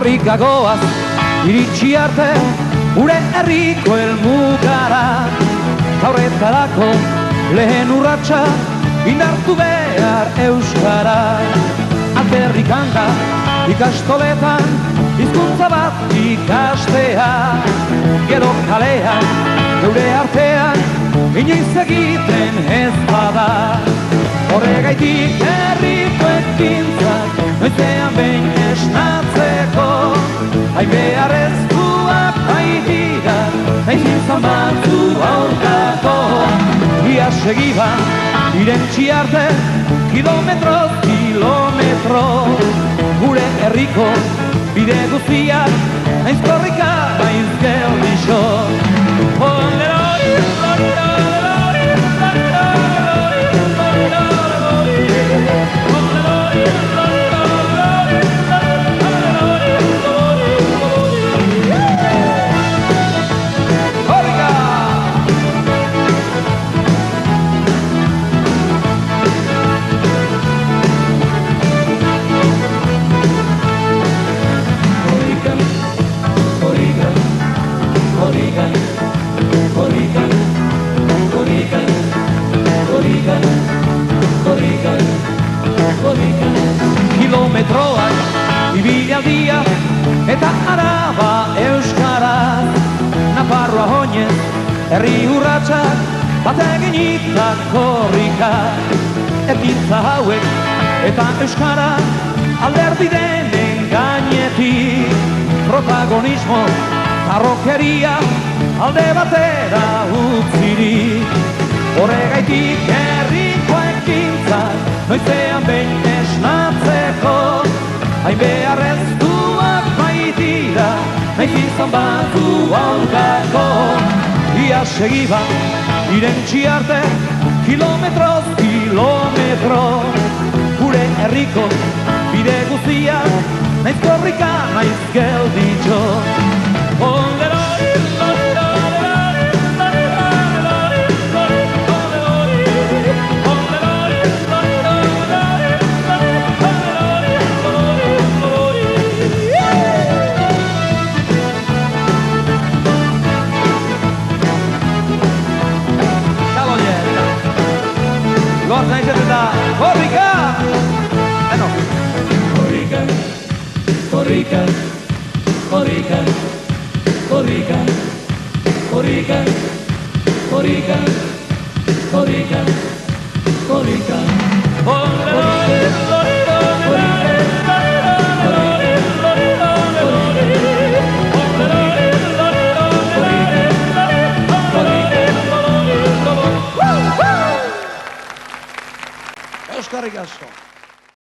korrika goaz, iritsi arte, gure herriko helmugara. Horretarako lehen urratsa, indartu behar euskara. Alperrik handa, ikastoletan, hizkuntza bat ikastea. Gero kalean, geure artean, inoiz egiten ez bada. Horregaitik herriko ekintzak, noizean behin esnatzeko. Hain beharrezkoak baitira, naiz izan batzu aurkako. Ia segiba, irentsi arte, kilometroz kilometro. Gure herriko bide guztiak, naiz korrika, naiz geldixo. Kilometroak, ibilaldia, eta araba euskaraz. Nafarroa hoinez, herri urratsak, bat eginitak korrika. Ekintza hauek, eta euskara, alderdi denen gainetik. Protagonismo, tarrokeria, alde batera utzirik. Horregaitik herriko ekintzak, noizean behin esnatzeko. Hain beharrezkoak baitira, naiz izan batzu aurkako. Ia segiba, irentsi arte, kilometroz kilometro. Gure herriko bide guztiak, naiz korrika, naiz gelditxo. Gorza izaten da, korrika! Eno! Korrika, korrika, korrika, korrika, korrika, korrika, korrika, korrika, Eskerrik asko.